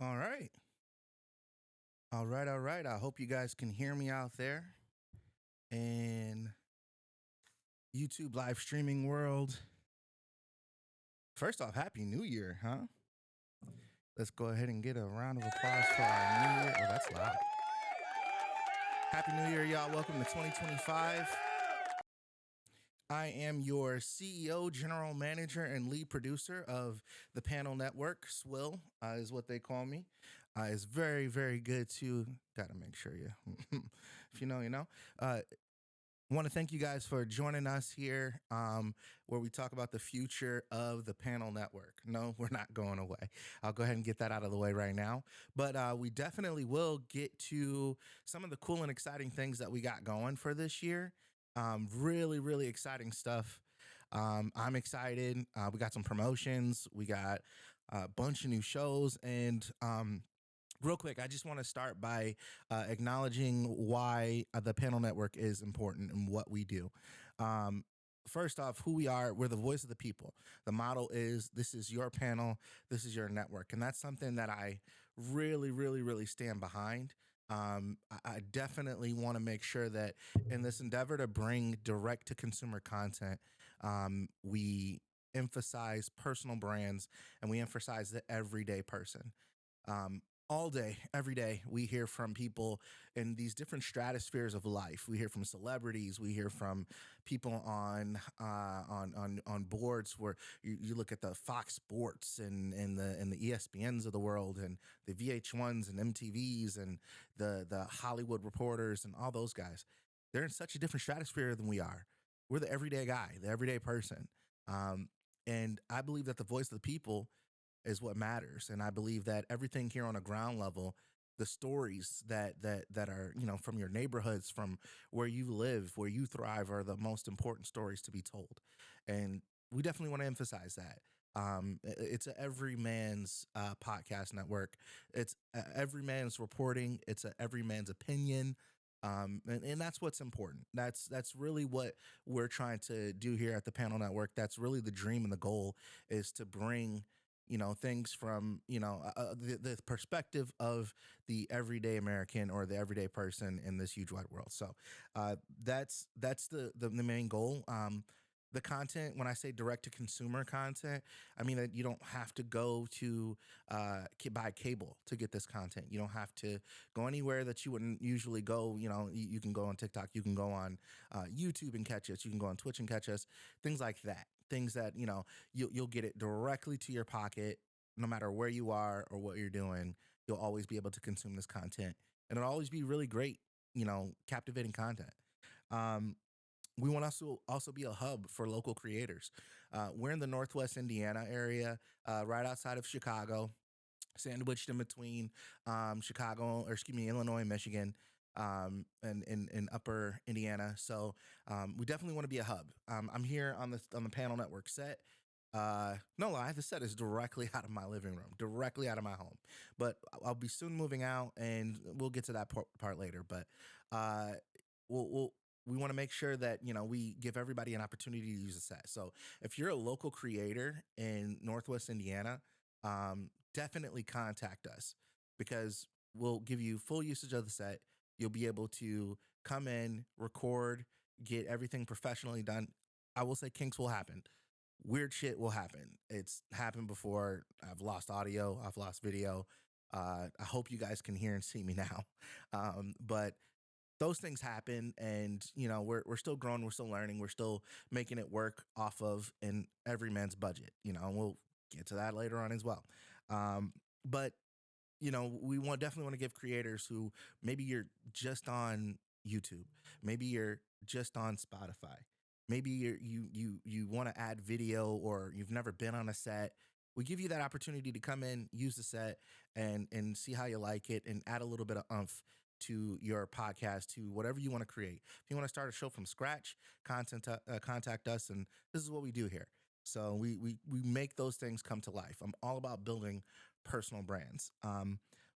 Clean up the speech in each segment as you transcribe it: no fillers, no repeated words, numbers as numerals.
All right. All right. All right. I hope you guys can hear me out there in YouTube live streaming world. First off, Happy New Year, huh? Let's go ahead and get a round of applause for our New Year. Oh, that's loud. Happy New Year, y'all. Welcome to 2025. I am your CEO, General Manager, and lead producer of the Panel Network. Swill is what they call me. It's very, very good to, gotta make sure if you know, you know. Want to thank you guys for joining us here where we talk about the future of the Panel Network. No, we're not going away. I'll go ahead and get that out of the way right now. But we definitely will get to some of the cool and exciting things that we got going for this year. Really, really exciting stuff. I'm excited. We got some promotions. We got a bunch of new shows. And real quick, I just want to start by acknowledging why the Panel Network is important and what we do. Um, First off, who we are, we're the voice of the people. The model is this is your panel, this is your network. And that's something that I really, really, really stand behind. I definitely want to make sure that in this endeavor to bring direct to consumer content, we emphasize personal brands and we emphasize the everyday person. Um, all day, every day, we hear from people in these different stratospheres of life. We hear from celebrities. We hear from people on boards where you look at the Fox Sports and the ESPNs of the world and the VH1s and MTVs and the Hollywood reporters and all those guys. They're in such a different stratosphere than we are. We're the everyday guy, the everyday person. Um, and I believe that the voice of the people is what matters. And I believe that everything here on a ground level, the stories that are, from your neighborhoods, from where you live, where you thrive, are the most important stories to be told. And we definitely want to emphasize that. It's a every man's podcast network. It's a every man's reporting. It's a every man's opinion. And that's what's important. That's really what we're trying to do here at the Panel Network. That's really the dream and the goal is to bring things from the perspective of the everyday American or the everyday person in this huge wide world. So that's the main goal. The content, when I say direct to consumer content, I mean that you don't have to go to buy cable to get this content. You don't have to go anywhere that you wouldn't usually go. You can go on TikTok, you can go on YouTube and catch us, you can go on Twitch and catch us, things like that. Things that you'll get it directly to your pocket, no matter where you are or what you're doing. You'll always be able to consume this content, and it'll always be really great, captivating content. Um, we want us to also be a hub for local creators. We're in the Northwest Indiana area, right outside of Chicago, sandwiched in between Illinois and Michigan, and upper Indiana. So we definitely want to be a hub. I'm here on the Panel Network set. No lie, the set is directly out of my living room, directly out of my home. But I'll be soon moving out, and we'll get to that part later. But uh, we want to make sure that we give everybody an opportunity to use the set. So if you're a local creator in Northwest Indiana, definitely contact us because we'll give you full usage of the set. You'll be able to come in, record, get everything professionally done. I will say kinks will happen. Weird shit will happen. It's happened before. I've lost audio. I've lost video. I hope you guys can hear and see me now. But those things happen, and we're still growing, we're still learning, we're still making it work off of an every man's budget. And we'll get to that later on as well. But we definitely want to give creators who maybe you're just on YouTube, maybe you're just on Spotify, maybe you want to add video or you've never been on a set. We give you that opportunity to come in, use the set, and see how you like it, and add a little bit of oomph to your podcast, to whatever you want to create. If you want to start a show from scratch, contact us, and this is what we do here. So we make those things come to life. I'm all about building personal brands.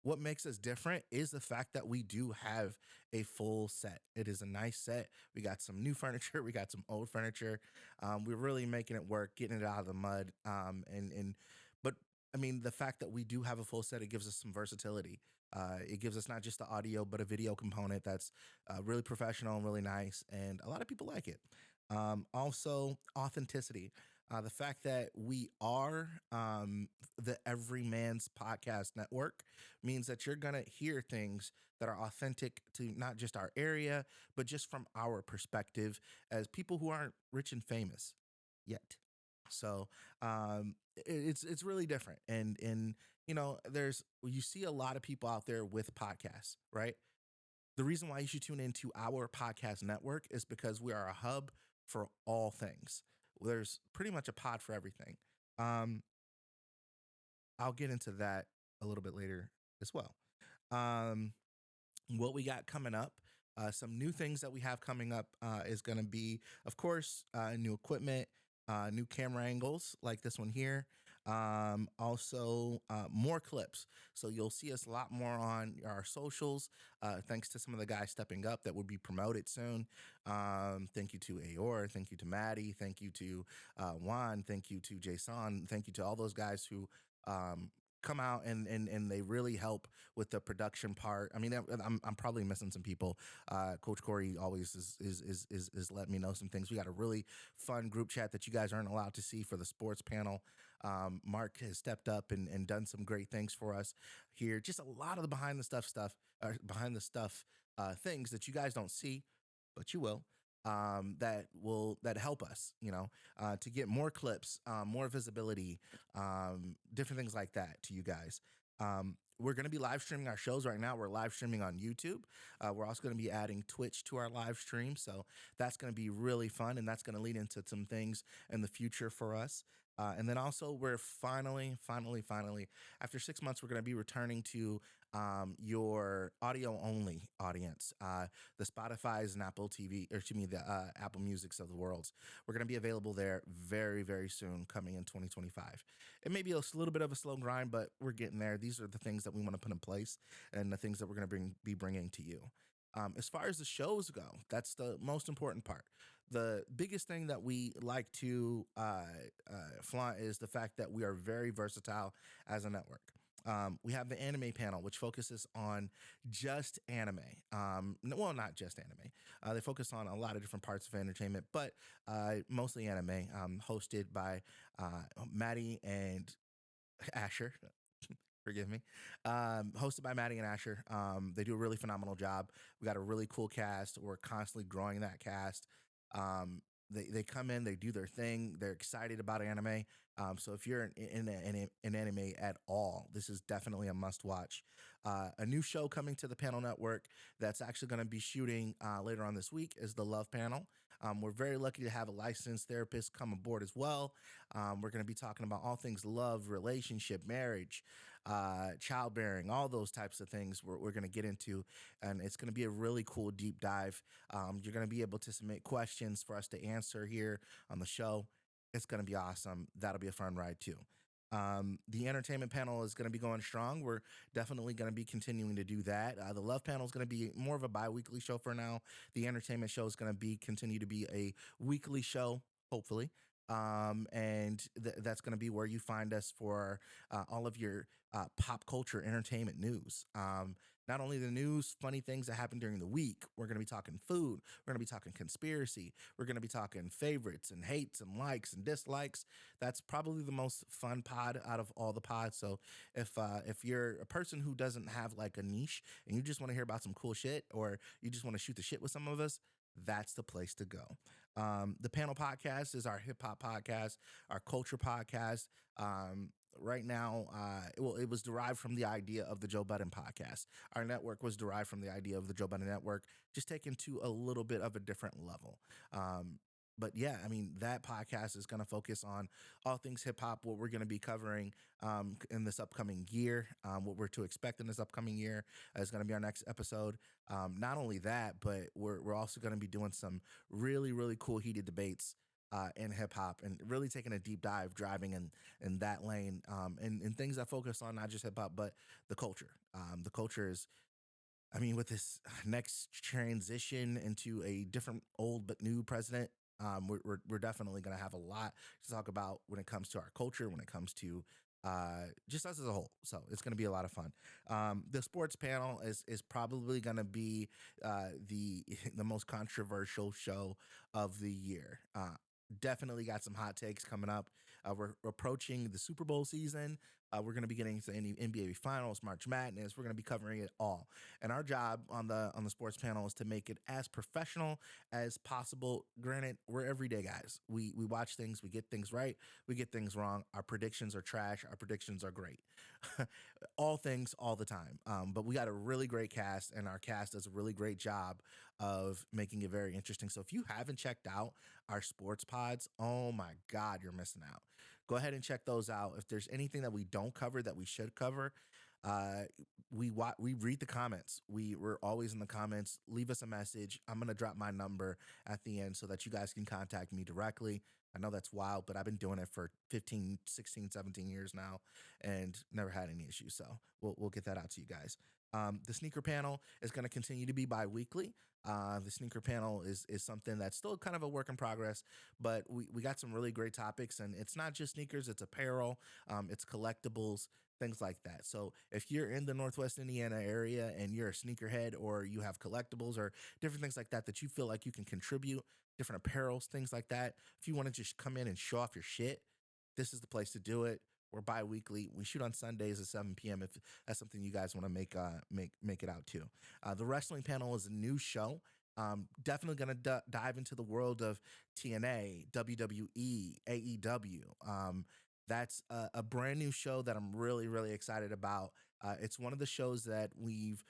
What makes us different is the fact that we do have a full set. It is a nice set. We got some new furniture. We got some old furniture. We're really making it work, getting it out of the mud. But I mean, the fact that we do have a full set, it gives us some versatility. It gives us not just the audio, but a video component that's really professional and really nice. And a lot of people like it. Also, authenticity. The fact that we are the Everyman's Podcast Network means that you're going to hear things that are authentic to not just our area, but just from our perspective as people who aren't rich and famous yet. So it's really different, and there's you see a lot of people out there with podcasts, right? The reason why you should tune into our podcast network is because we are a hub for all things. There's pretty much a pod for everything. Um, I'll get into that a little bit later as well. Um, what we got coming up. Some new things that we have coming up is going to be, of course, new equipment, new camera angles like this one here. Also, more clips. So you'll see us a lot more on our socials, thanks to some of the guys stepping up that will be promoted soon. Thank you to Aor. Thank you to Maddie. Thank you to Juan. Thank you to Jason. Thank you to all those guys who um, come out and they really help with the production part. I mean, I'm probably missing some people. Coach Corey always is letting me know some things. We got a really fun group chat that you guys aren't allowed to see for the sports panel. Mark has stepped up and done some great things for us here. Just a lot of the behind the stuff things that you guys don't see, but you will. That help us, to get more clips, more visibility, different things like that to you guys. We're going to be live streaming our shows right now. We're live streaming on YouTube. We're also going to be adding Twitch to our live stream. So that's going to be really fun. And that's going to lead into some things in the future for us. And then also we're finally, after 6 months, we're going to be returning to your audio only audience, the Spotify's and Apple TV, or excuse me, the Apple Musics of the world. We're going to be available there very, very soon, coming in 2025. It may be a little bit of a slow grind, but we're getting there. These are the things that we want to put in place and the things that we're going to be bringing to you. As far as the shows go, that's the most important part. The biggest thing that we like to flaunt is the fact that we are very versatile as a network. We have the anime panel, which focuses on just anime. Well, not just anime. They focus on a lot of different parts of entertainment, but mostly anime, hosted by Maddie and Asher. Forgive me. Hosted by Maddie and Asher. They do a really phenomenal job. We got a really cool cast. We're constantly growing that cast. They come in, they do their thing. They're excited about anime. So if you're in anime at all, this is definitely a must watch. A new show coming to the panel network that's actually going to be shooting later on this week is the Love Panel. We're very lucky to have a licensed therapist come aboard as well. We're going to be talking about all things love, relationship, marriage, childbearing, all those types of things we're going to get into. And it's going to be a really cool deep dive. You're going to be able to submit questions for us to answer here on the show. It's going to be awesome. That'll be a fun ride too. The entertainment panel is going to be going strong. We're definitely going to be continuing to do that. The love panel is going to be more of a bi-weekly show for now. The entertainment show is going to continue to be a weekly show, hopefully. And that's going to be where you find us for all of your pop culture entertainment news. Not only the news, funny things that happen during the week. We're going to be talking food. We're going to be talking conspiracy. We're going to be talking favorites and hates and likes and dislikes. That's probably the most fun pod out of all the pods. So if you're a person who doesn't have like a niche and you just want to hear about some cool shit, or you just want to shoot the shit with some of us, that's the place to go. The panel podcast is our hip hop podcast, our culture podcast. Right now, it was derived from the idea of the Joe Budden podcast. Our network was derived from the idea of the Joe Budden network, just taken to a little bit of a different level. But yeah, I mean, that podcast is going to focus on all things hip hop, what we're going to be covering in this upcoming year, what we're to expect in this upcoming year is going to be our next episode. Not only that, but we're also going to be doing some really, really cool heated debates in hip hop, and really taking a deep dive, driving in that lane, and things that focus on not just hip hop, but the culture. The culture is, I mean, with this next transition into a different old but new president, we're definitely going to have a lot to talk about when it comes to our culture, when it comes to just us as a whole. So it's going to be a lot of fun. The sports panel is probably going to be the the most controversial show of the year. Definitely got some hot takes coming up. We're approaching the Super Bowl season. We're going to be getting to any NBA Finals, March Madness. We're going to be covering it all. And our job on the sports panel is to make it as professional as possible. Granted, we're everyday guys. We watch things, we get things right, we get things wrong. Our predictions are trash. Our predictions are great. All things, all the time. But we got a really great cast, and our cast does a really great job of making it very interesting. So if you haven't checked out our sports pods, oh my God, you're missing out. Go ahead and check those out. If there's anything that we don't cover that we should cover, uh, we read the comments. We're always in the comments. Leave us a message. I'm gonna drop my number at the end so that you guys can contact me directly. I know that's wild, but I've been doing it for 15, 16, 17 years now and never had any issues. So we'll get that out to you guys. The sneaker panel is going to continue to be bi-weekly. The sneaker panel is something that's still kind of a work in progress, but we got some really great topics, and it's not just sneakers, it's apparel, it's collectibles, things like that. So if you're in the Northwest Indiana area and you're a sneakerhead, or you have collectibles or different things like that that you feel like you can contribute, different apparels, things like that, if you want to just come in and show off your shit, this is the place to do it. We're bi-weekly. We shoot on Sundays at 7 p.m. if that's something you guys want to make it out to. The wrestling panel is a new show. Definitely going to dive into the world of TNA, WWE, AEW. That's a brand new show that I'm really, really excited about. It's one of the shows that we've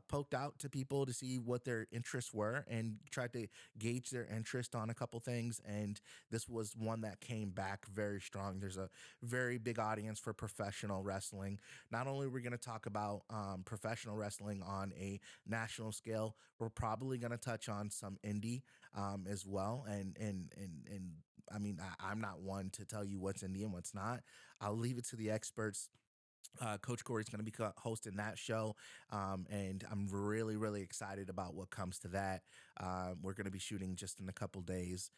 poked out to people to see what their interests were and tried to gauge their interest on a couple things. And this was one that came back very strong. There's a very big audience for professional wrestling. Not only are we going to talk about professional wrestling on a national scale, we're probably going to touch on some indie as well. And I mean, I'm not one to tell you what's indie and what's not. I'll leave it to the experts. Coach Corey's going to be hosting that show, and I'm really, really excited about what comes to that. We're going to be shooting just in a couple days.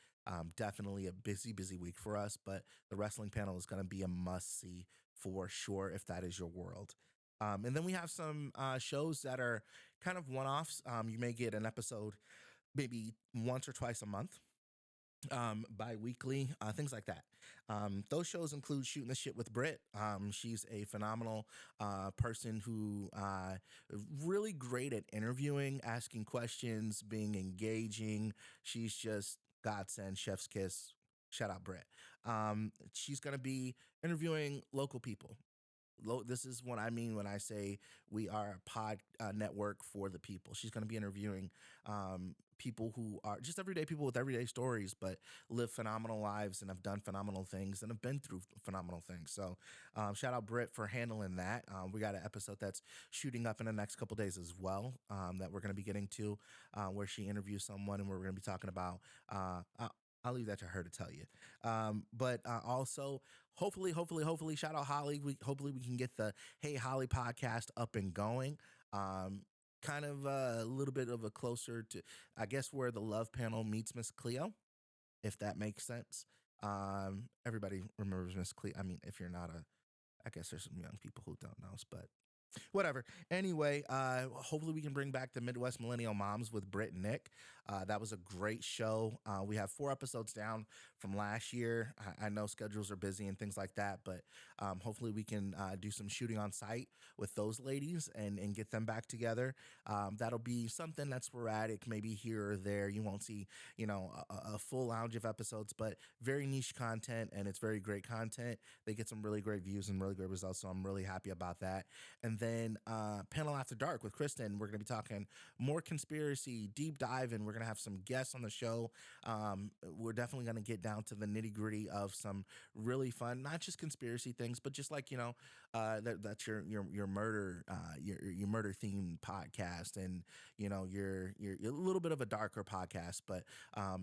Definitely a busy, busy week for us, but the wrestling panel is going to be a must see for sure if that is your world. And then we have some shows that are kind of one offs. You may get an episode maybe once or twice a month, bi-weekly, things like that. Those shows include Shooting the Shit with Britt. She's a phenomenal person who really great at interviewing, asking questions, being engaging. She's just godsend, chef's kiss. Shout out Britt. She's going to be interviewing local people. This is what I mean when I say we are a pod network for the people. She's going to be interviewing people who are just everyday people with everyday stories, but live phenomenal lives and have done phenomenal things and have been through phenomenal things. So shout out Britt for handling that. We got an episode that's shooting up in the next couple days as well, that we're going to be getting to, where she interviews someone and we're going to be talking about. I'll leave that to her to tell you. But also, hopefully, shout out Holly. Hopefully we can get the Hey Holly podcast up and going. Kind of a little bit of a closer to, I guess, where the love panel meets Miss Cleo, if that makes sense. Everybody remembers Miss Cleo. I mean, if you're not I guess there's some young people who don't know, but whatever. Anyway, hopefully we can bring back the Midwest Millennial Moms with Britt and Nick. That was a great show. We have 4 episodes down from last year. I know schedules are busy and things like that, but hopefully we can do some shooting on site with those ladies and get them back together. That'll be something that's sporadic, maybe here or there. You won't see, a full lounge of episodes, but very niche content, and it's very great content. They get some really great views and really great results, so I'm really happy about that. And then Panel After Dark with Kristen. We're going to be talking more conspiracy, deep dive, and we're going to have some guests on the show. We're definitely going to get down to the nitty gritty of some really fun, not just conspiracy things, but just like, that's your murder, your murder themed podcast, and your a little bit of a darker podcast. But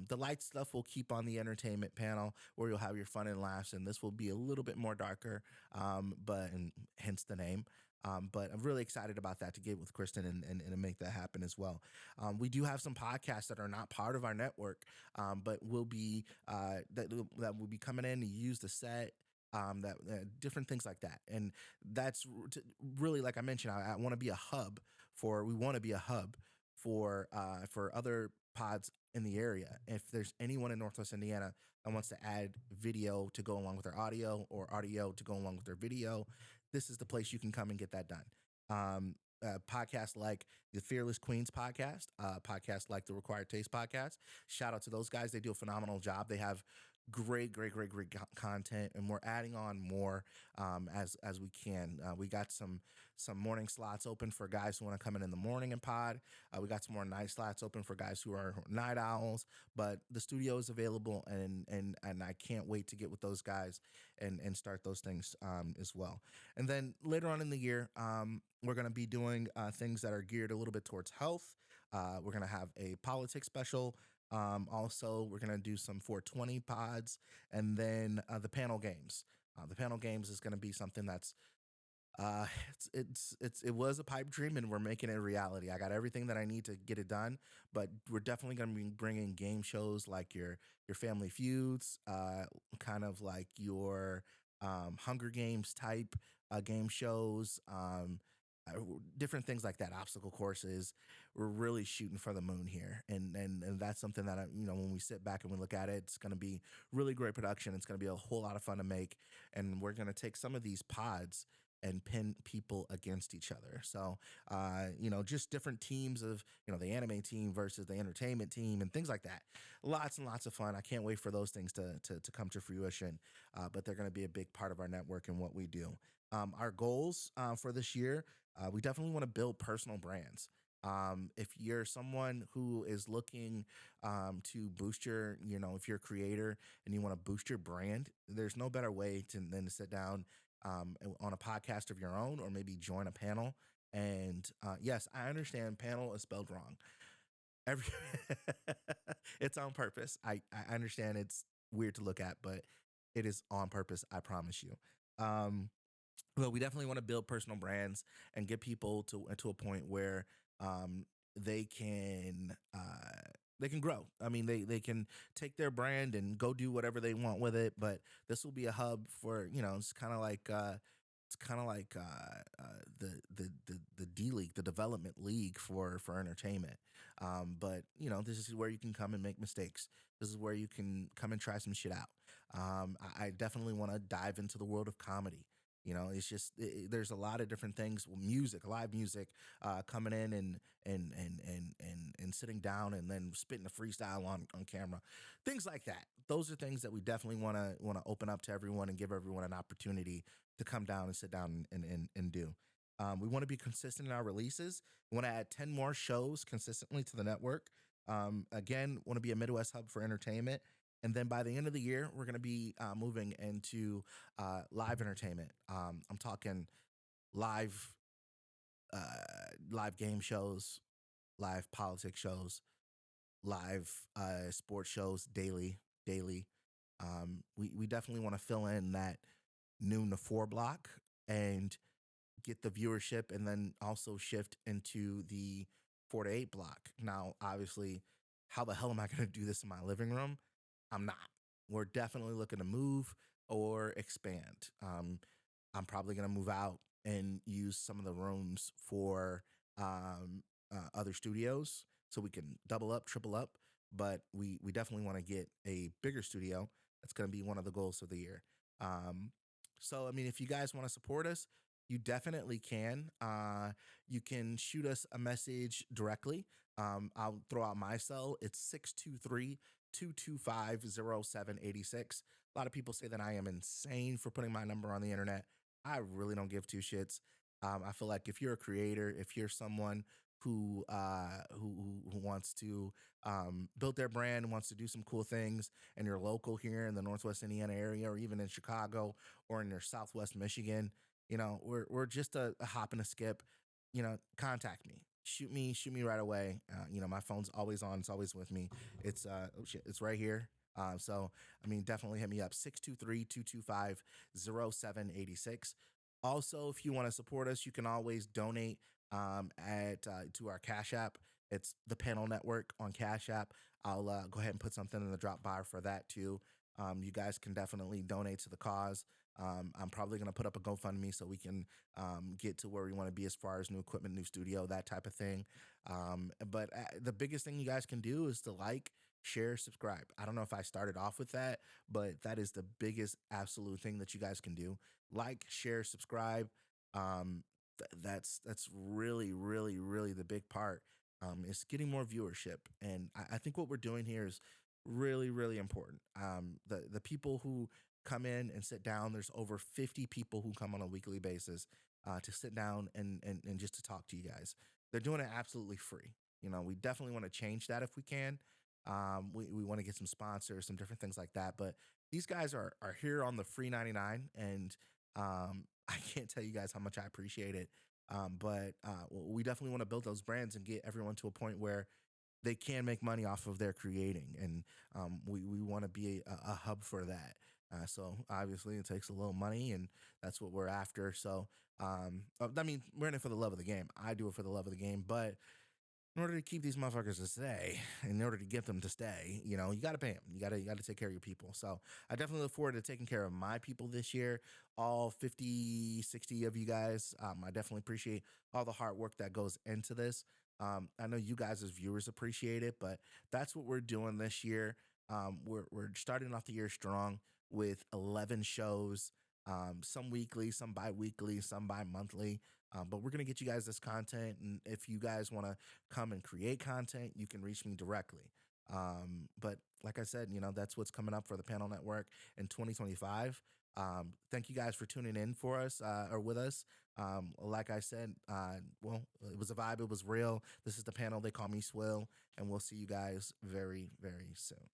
the light stuff will keep on the entertainment panel where you'll have your fun and laughs, and this will be a little bit more darker, and hence the name. But I'm really excited about that to get with Kristen and make that happen as well. We do have some podcasts that are not part of our network, but will be that will be coming in to use the set. different things like that. And that's really, like I mentioned, I want to be a hub we want to be a hub for other pods in the area. If there's anyone in Northwest Indiana that wants to add video to go along with their audio, or audio to go along with their video, this is the place you can come and get that done. Podcasts like the Fearless Queens podcast, podcasts like the Required Taste podcast. Shout out to those guys. They do a phenomenal job. They have great content, and we're adding on more as we can. We got some morning slots open for guys who want to come in the morning and pod. We got some more night slots open for guys who are night owls. But the studio is available, and I can't wait to get with those guys and start those things as well. And then later on in the year, we're going to be doing things that are geared a little bit towards health. We're going to have a politics special. Also, we're going to do some 420 pods, and then the panel games. The panel games is going to be something that's it was a pipe dream, and we're making it a reality. I got everything that I need to get it done, but we're definitely going to be bringing game shows like your Family Feuds, kind of like your Hunger Games type game shows, different things like that, obstacle courses. We're really shooting for the moon here, and that's something that when we sit back and we look at it, it's going to be really great production. It's going to be a whole lot of fun to make, and we're going to take some of these pods and pin people against each other. So, just different teams of, the anime team versus the entertainment team and things like that. Lots and lots of fun. I can't wait for those things to come to fruition. But they're going to be a big part of our network and what we do. Our goals for this year, we definitely want to build personal brands. If you're someone who is looking to boost if you're a creator and you want to boost your brand, there's no better way than to sit down on a podcast of your own, or maybe join a panel. And yes, I understand panel is spelled wrong. Every it's on purpose. I understand it's weird to look at, but it is on purpose. I promise you. Um, well, we definitely want to build personal brands and get people to a point where um, they can grow. I mean, they can take their brand and go do whatever they want with it. But this will be a hub for, it's kind of like the D League, the development league for entertainment. But this is where you can come and make mistakes. This is where you can come and try some shit out. I definitely want to dive into the world of comedy. It's just there's a lot of different things. Well, music, live music, coming in and sitting down and then spitting a freestyle on camera, things like that. Those are things that we definitely want to open up to everyone and give everyone an opportunity to come down and sit down and do. We want to be consistent in our releases. We want to add 10 more shows consistently to the network. Again, want to be a Midwest hub for entertainment. And then by the end of the year, we're going to be moving into live entertainment. I'm talking live, uh, live game shows, live politics shows, live sports shows daily. We definitely want to fill in that noon to 4 block and get the viewership, and then also shift into the 4 to 8 block. Now, obviously, how the hell am I going to do this in my living room? I'm not. We're definitely looking to move or expand. I'm probably going to move out and use some of the rooms for other studios so we can double up, triple up. But we definitely want to get a bigger studio. That's going to be one of the goals of the year. So, I mean, if you guys want to support us, you definitely can. You can shoot us a message directly. I'll throw out my cell. It's 623-225-0786. A lot of people say that I am insane for putting my number on the internet. I really don't give two shits. I feel like if you're a creator, if you're someone who wants to build their brand, wants to do some cool things, and you're local here in the Northwest Indiana area, or even in Chicago or in your Southwest Michigan, we're just a hop and a skip. Contact me. Shoot me right away. My phone's always on. It's always with me. It's oh shit, it's right here. So I mean, definitely hit me up, 623-225-0786. Also, if you want to support us, you can always donate at to our Cash App. It's the Panel Network on Cash App. I'll go ahead and put something in the drop bar for that too. You guys can definitely donate to the cause. I'm probably going to put up a GoFundMe so we can get to where we want to be as far as new equipment, new studio, that type of thing. But the biggest thing you guys can do is to like, share, subscribe. I don't know if I started off with that, but that is the biggest absolute thing that you guys can do. Like, share, subscribe. That's really, really, really the big part. Is getting more viewership, and I think what we're doing here is really, really important. The people who come in and sit down, there's over 50 people who come on a weekly basis to sit down and just to talk to you guys. They're doing it absolutely free. We definitely want to change that if we can. We want to get some sponsors, some different things like that. But these guys are here on the free 99, and I can't tell you guys how much I appreciate it. But we definitely want to build those brands and get everyone to a point where they can make money off of their creating, and we want to be a hub for that. So obviously, it takes a little money, and that's what we're after. So I mean, we're in it for the love of the game. I do it for the love of the game, but in order to keep these motherfuckers to stay, in order to get them to stay, you got to pay them. You got to take care of your people. So I definitely look forward to taking care of my people this year. All 50, 60 of you guys. I definitely appreciate all the hard work that goes into this. I know you guys as viewers appreciate it, but that's what we're doing this year. We're starting off the year strong with 11 shows, some weekly, some bi-weekly, some bi-monthly. But we're going to get you guys this content. And if you guys want to come and create content, you can reach me directly. But like I said, that's what's coming up for the Panel Network in 2025. Thank you guys for tuning in for us or with us. Like I said, well, it was a vibe. It was real. This is the panel. They call me Swill. And we'll see you guys very, very soon.